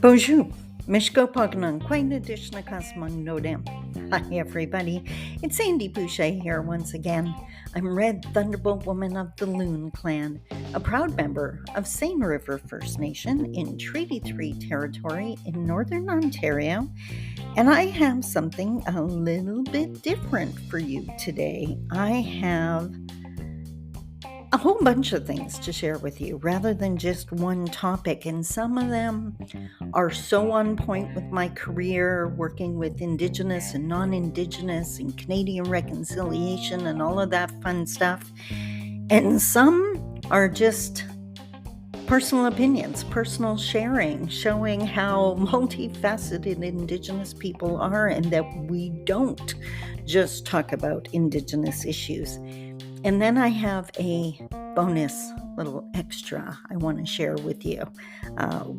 Bonjour. Mishko Pognon, quite addition of Cosmon Nodam. Hi, everybody. It's Sandy Boucher here once again. I'm Red Thunderbolt Woman of the Loon Clan, a proud member of Seine River First Nation in Treaty 3 territory in Northern Ontario, and I have something a little bit different for you today. I have a whole bunch of things to share with you rather than just one topic, and some of them are so on point with my career working with Indigenous and non-Indigenous and Canadian reconciliation and all of that fun stuff, and some are just personal opinions, personal sharing, showing how multifaceted Indigenous people are and that we don't just talk about Indigenous issues. And then I have a bonus little extra I want to share with you,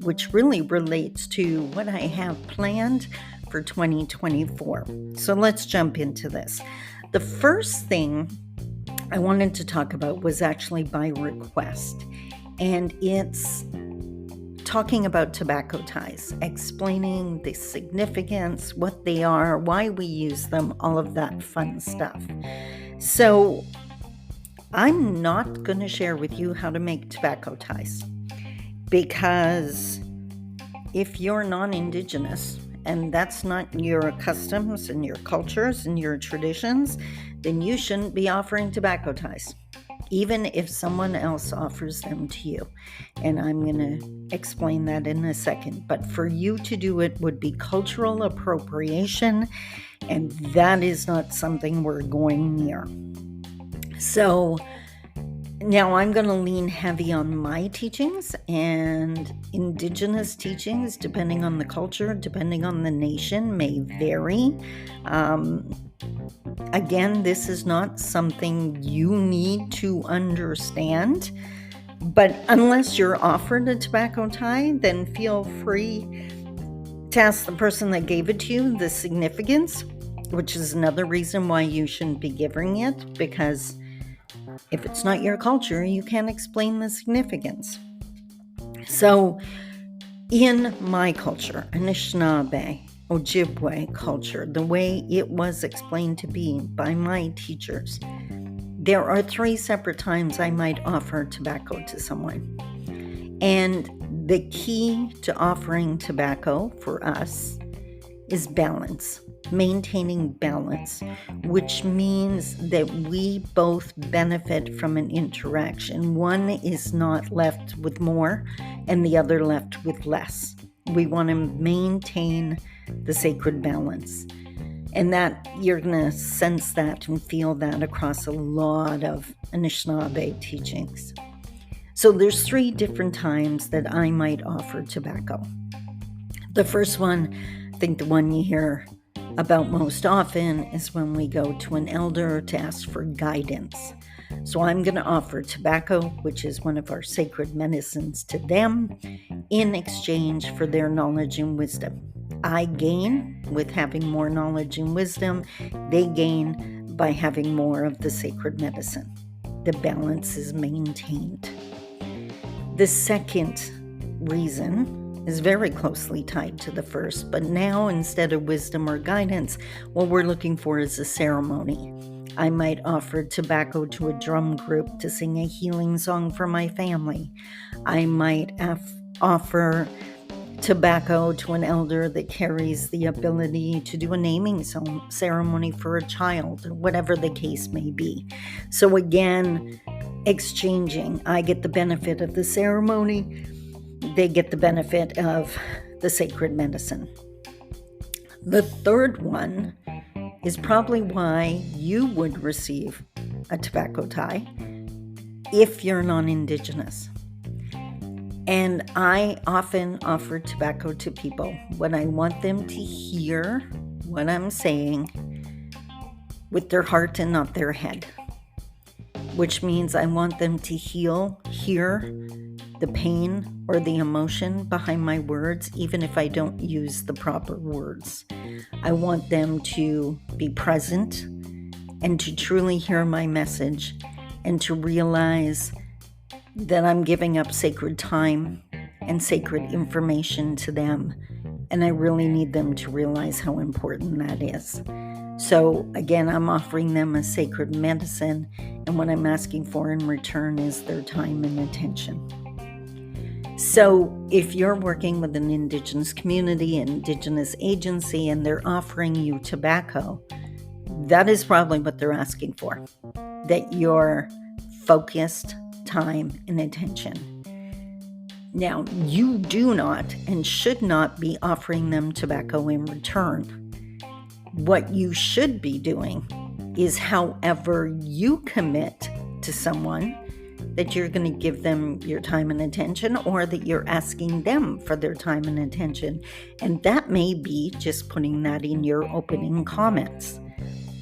which really relates to what I have planned for 2024. So let's jump into this. The first thing I wanted to talk about was actually by request, and it's talking about tobacco ties, explaining the significance, what they are, why we use them, all of that fun stuff. So I'm not going to share with you how to make tobacco ties, because if you're non-Indigenous and that's not your customs and your cultures and your traditions, then you shouldn't be offering tobacco ties, even if someone else offers them to you. And I'm going to explain that in a second. But for you to do it would be cultural appropriation, and that is not something we're going near. So now I'm going to lean heavy on my teachings, and Indigenous teachings, depending on the culture, depending on the nation, may vary. Again, this is not something you need to understand, but unless you're offered a tobacco tie, then feel free to ask the person that gave it to you the significance, which is another reason why you shouldn't be giving it, because if it's not your culture, you can't explain the significance. So in my culture, Anishinaabe, Ojibwe culture, the way it was explained to be by my teachers, there are 3 separate times I might offer tobacco to someone. And the key to offering tobacco for us is balance. Maintaining balance, which means that we both benefit from an interaction. One is not left with more and the other left with less. We want to maintain the sacred balance. And that you're going to sense that and feel that across a lot of Anishinaabe teachings. So there's 3 different times that I might offer tobacco. The first one, I think the one you hear about most often, is when we go to an elder to ask for guidance. So I'm going to offer tobacco, which is one of our sacred medicines, to them in exchange for their knowledge and wisdom. I gain with having more knowledge and wisdom. They gain by having more of the sacred medicine. The balance is maintained. The second reason is very closely tied to the first, but now instead of wisdom or guidance, what we're looking for is a ceremony. I might offer tobacco to a drum group to sing a healing song for my family. I might offer tobacco to an elder that carries the ability to do a naming ceremony for a child, or whatever the case may be. So again, exchanging. I get the benefit of the ceremony. They get the benefit of the sacred medicine. The third one is probably why you would receive a tobacco tie if you're non-Indigenous. And I often offer tobacco to people when I want them to hear what I'm saying with their heart and not their head, which means I want them to hear the pain or the emotion behind my words, even if I don't use the proper words. I want them to be present and to truly hear my message and to realize that I'm giving up sacred time and sacred information to them. And I really need them to realize how important that is. So again, I'm offering them a sacred medicine, and what I'm asking for in return is their time and attention. So if you're working with an Indigenous community, an Indigenous agency, and they're offering you tobacco, that is probably what they're asking for, that your focused time and attention. Now, you do not and should not be offering them tobacco in return. What you should be doing is, however you commit to someone, that you're going to give them your time and attention, or that you're asking them for their time and attention. And that may be just putting that in your opening comments.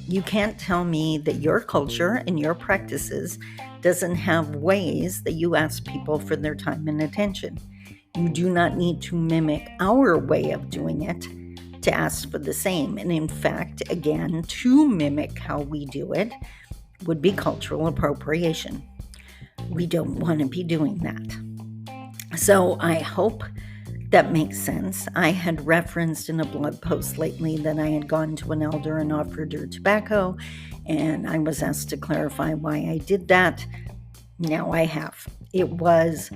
You can't tell me that your culture and your practices doesn't have ways that you ask people for their time and attention. You do not need to mimic our way of doing it to ask for the same. And in fact, again, to mimic how we do it would be cultural appropriation. We don't want to be doing that. So I hope that makes sense. I had referenced in a blog post lately that I had gone to an elder and offered her tobacco, and I was asked to clarify why I did that. Now I have. It was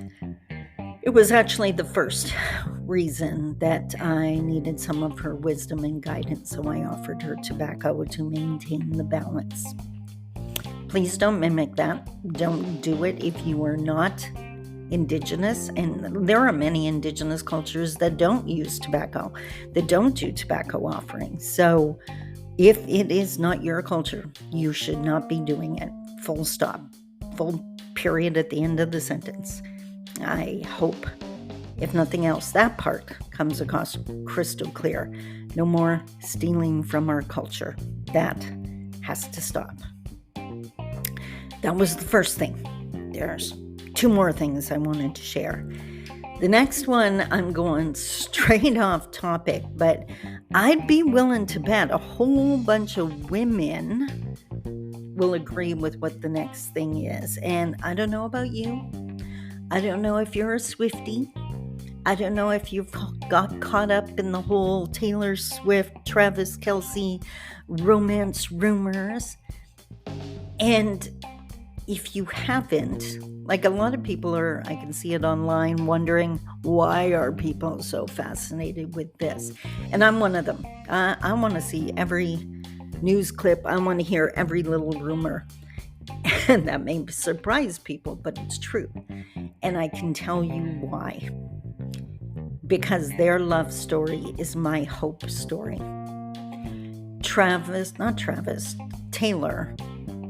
actually the first reason that I needed some of her wisdom and guidance, so I offered her tobacco to maintain the balance. Please don't mimic that. Don't do it if you are not Indigenous, and there are many Indigenous cultures that don't use tobacco, that don't do tobacco offerings. So if it is not your culture, you should not be doing it. Full stop. Full period at the end of the sentence. I hope, if nothing else, that part comes across crystal clear. No more stealing from our culture. That has to stop. That was the first thing. There's 2 more things I wanted to share. The next one, I'm going straight off topic, but I'd be willing to bet a whole bunch of women will agree with what the next thing is. And I don't know about you. I don't know if you're a Swiftie. I don't know if you've got caught up in the whole Taylor Swift, Travis Kelce romance rumors. And if you haven't, like a lot of people are, I can see it online, wondering why are people so fascinated with this? And I'm one of them. I want to see every news clip. I want to hear every little rumor. And that may surprise people, but it's true. And I can tell you why. Because their love story is my hope story. Taylor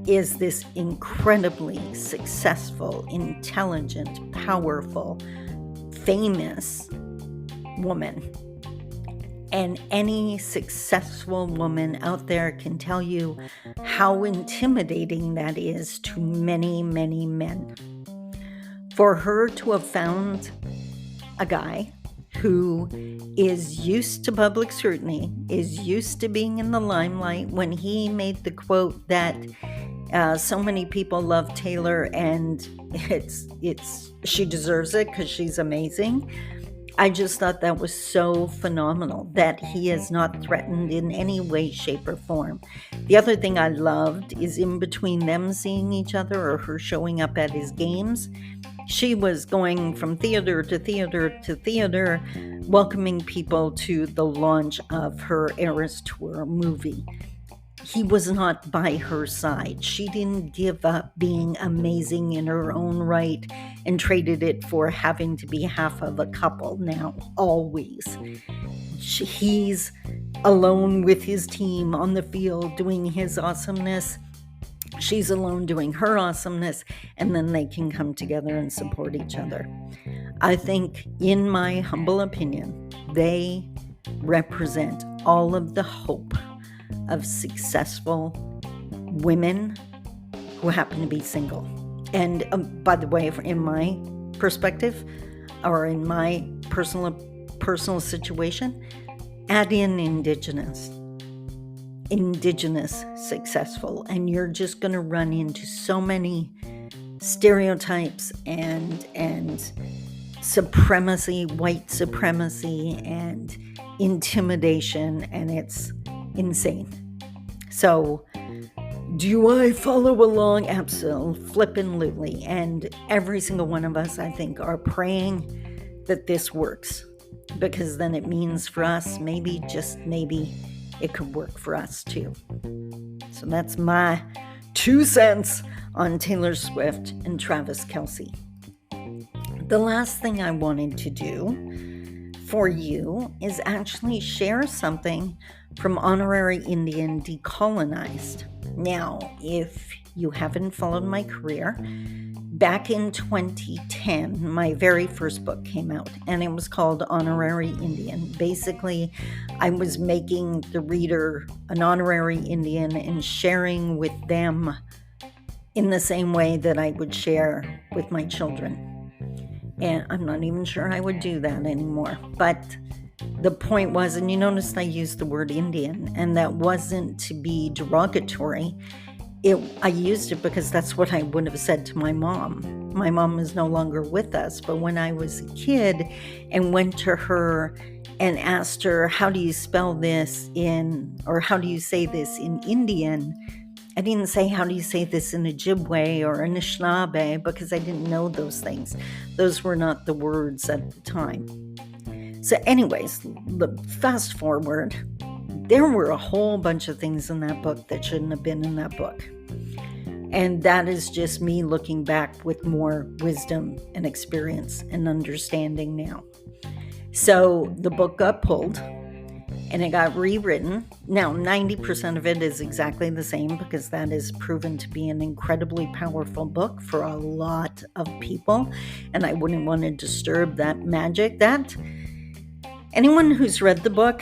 is this incredibly successful, intelligent, powerful, famous woman. And any successful woman out there can tell you how intimidating that is to many, many men. For her to have found a guy who is used to public scrutiny, is used to being in the limelight, when he made the quote that so many people love Taylor and she deserves it because she's amazing. I just thought that was so phenomenal that he is not threatened in any way, shape, or form. The other thing I loved is in between them seeing each other or her showing up at his games, she was going from theater to theater to theater, welcoming people to the launch of her Eras Tour movie. He was not by her side. She didn't give up being amazing in her own right and traded it for having to be half of a couple now, always. He's alone with his team on the field doing his awesomeness. She's alone doing her awesomeness, and then they can come together and support each other. I think, in my humble opinion, they represent all of the hope of successful women who happen to be single. And by the way, in my perspective, or in my personal situation, add in Indigenous successful, and you're just going to run into so many stereotypes and supremacy, white supremacy, and intimidation, and it's insane. So, do I follow along? Absolutely. And every single one of us, I think, are praying that this works, because then it means for us, maybe, just maybe, it could work for us too. So that's my 2 cents on Taylor Swift and Travis Kelce. The last thing I wanted to do for you is actually share something from Honorary Indian Decolonized. Now, if you haven't followed my career, back in 2010, my very first book came out, and it was called Honorary Indian. Basically, I was making the reader an honorary Indian and sharing with them in the same way that I would share with my children. And I'm not even sure I would do that anymore. But the point was, and you noticed I used the word Indian, and that wasn't to be derogatory. I used it because that's what I would have said to my mom. My mom is no longer with us, but when I was a kid and went to her and asked her, how do you spell this or how do you say this in Indian? I didn't say, how do you say this in Ojibwe or Anishinaabe, because I didn't know those things. Those were not the words at the time. So anyways, fast forward, there were a whole bunch of things in that book that shouldn't have been in that book. And that is just me looking back with more wisdom and experience and understanding now. So the book got pulled and it got rewritten. Now, 90% of it is exactly the same, because that is proven to be an incredibly powerful book for a lot of people. And I wouldn't want to disturb that magic. That anyone who's read the book,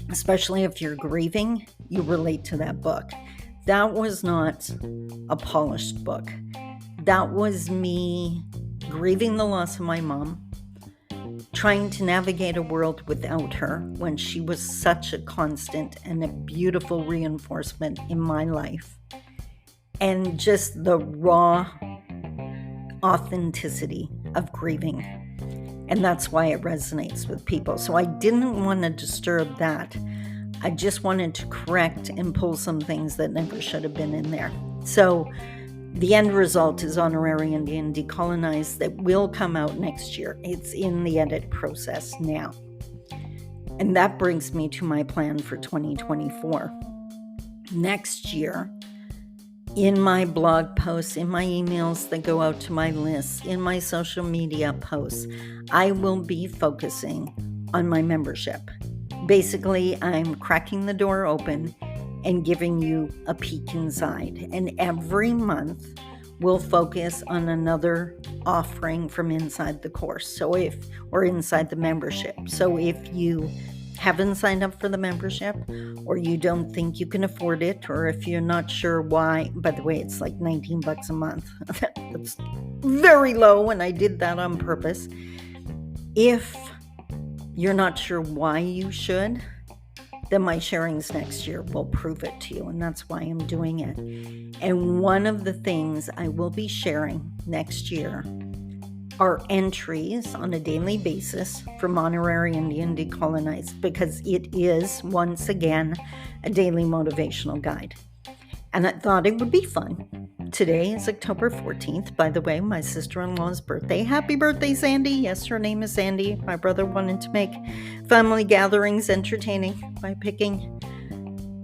especially if you're grieving, you relate to that book. That was not a polished book. That was me grieving the loss of my mom, trying to navigate a world without her when she was such a constant and a beautiful reinforcement in my life. And just the raw authenticity of grieving. And that's why it resonates with people. So I didn't want to disturb that. I just wanted to correct and pull some things that never should have been in there. So the end result is Honorary Indian Decolonized, that will come out next year. It's in the edit process now. And that brings me to my plan for 2024. Next year, in my blog posts, in my emails that go out to my lists, in my social media posts, I will be focusing on my membership. Basically, I'm cracking the door open and giving you a peek inside. And every month, we'll focus on another offering from inside the course, or inside the membership. So if you haven't signed up for the membership, or you don't think you can afford it, or if you're not sure why, by the way, it's like $19 a month. That's very low, and I did that on purpose. If you're not sure why you should, then my sharings next year will prove it to you, and that's why I'm doing it. And one of the things I will be sharing next year are entries on a daily basis from Honorary Indian Decolonized, because it is, once again, a daily motivational guide. And I thought it would be fun. Today is October 14th, by the way, my sister-in-law's birthday. Happy birthday, Sandy. Yes, her name is Sandy. My brother wanted to make family gatherings entertaining by picking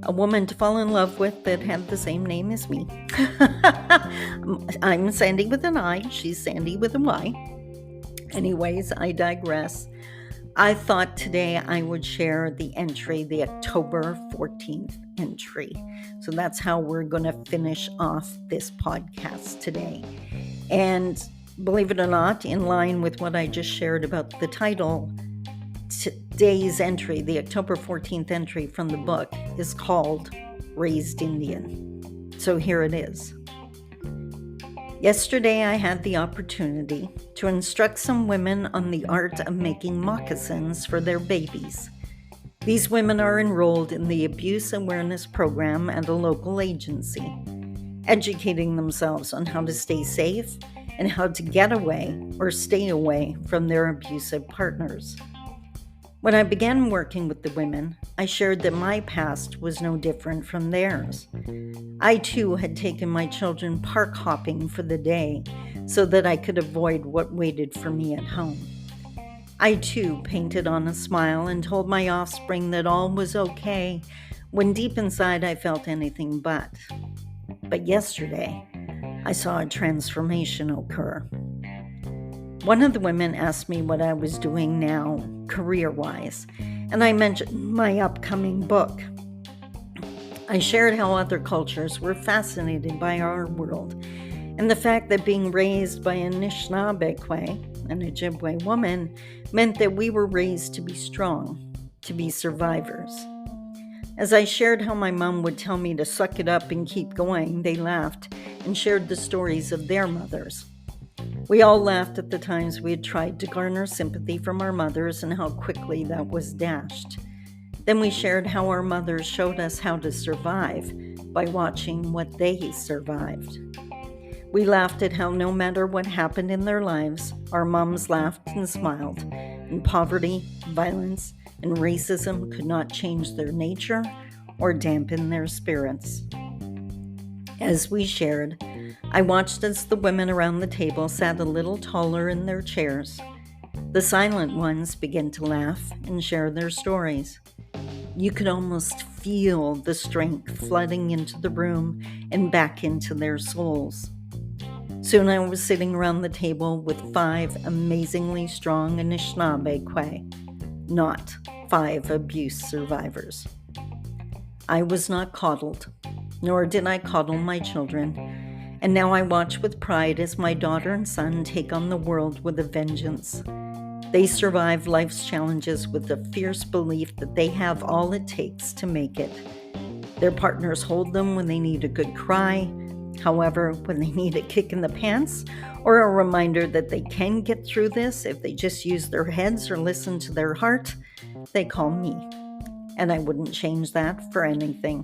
a woman to fall in love with that had the same name as me. I'm Sandy with an I. She's Sandy with a Y. Anyways, I digress. I thought today I would share the entry, the October 14th entry. So that's how we're going to finish off this podcast today. And believe it or not, in line with what I just shared about the title, today's entry, the October 14th entry from the book, is called Raised Indian. So here it is. Yesterday, I had the opportunity to instruct some women on the art of making moccasins for their babies. These women are enrolled in the Abuse Awareness Program at a local agency, educating themselves on how to stay safe and how to get away or stay away from their abusive partners. When I began working with the women, I shared that my past was no different from theirs. I too had taken my children park hopping for the day so that I could avoid what waited for me at home. I too painted on a smile and told my offspring that all was okay, when deep inside I felt anything but. But yesterday, I saw a transformation occur. One of the women asked me what I was doing now, career-wise, and I mentioned my upcoming book. I shared how other cultures were fascinated by our world, and the fact that being raised by a Anishinaabe, an Ojibwe woman, meant that we were raised to be strong, to be survivors. As I shared how my mom would tell me to suck it up and keep going, they laughed and shared the stories of their mothers. We all laughed at the times we had tried to garner sympathy from our mothers and how quickly that was dashed. Then we shared how our mothers showed us how to survive by watching what they survived. We laughed at how no matter what happened in their lives, our moms laughed and smiled, and poverty, violence, and racism could not change their nature or dampen their spirits. As we shared, I watched as the women around the table sat a little taller in their chairs. The silent ones began to laugh and share their stories. You could almost feel the strength flooding into the room and back into their souls. Soon I was sitting around the table with 5 amazingly strong Anishinaabe, not 5 abuse survivors. I was not coddled, nor did I coddle my children, and now I watch with pride as my daughter and son take on the world with a vengeance. They survive life's challenges with the fierce belief that they have all it takes to make it. Their partners hold them when they need a good cry. However, when they need a kick in the pants or a reminder that they can get through this if they just use their heads or listen to their heart, they call me. And I wouldn't change that for anything.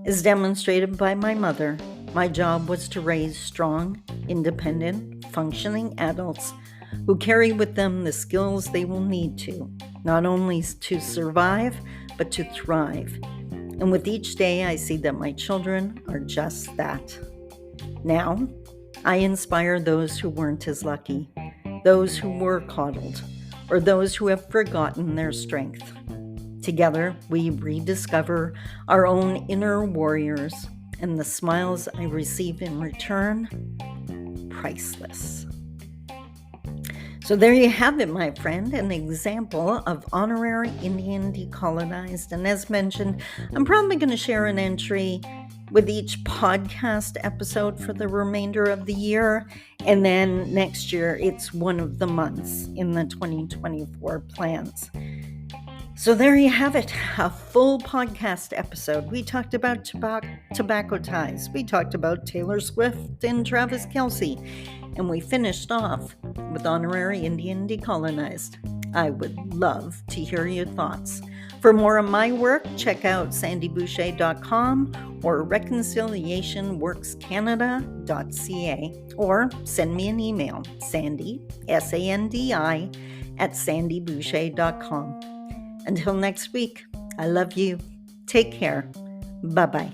As demonstrated by my mother, my job was to raise strong, independent, functioning adults who carry with them the skills they will need to, not only to survive, but to thrive. And with each day, I see that my children are just that. Now, I inspire those who weren't as lucky, those who were coddled, or those who have forgotten their strength. Together, we rediscover our own inner warriors, and the smiles I receive in return, priceless. So there you have it, my friend, an example of honorary Indian decolonized. And as mentioned, I'm probably going to share an entry with each podcast episode for the remainder of the year. And then next year, it's one of the months in the 2024 plans. So there you have it, a full podcast episode. We talked about tobacco ties. We talked about Taylor Swift and Travis Kelce. And we finished off with honorary Indian decolonized. I would love to hear your thoughts. For more of my work, check out sandyboucher.com or reconciliationworkscanada.ca or send me an email, Sandy, S-A-N-D-I, @sandyboucher.com. Until next week, I love you. Take care. Bye-bye.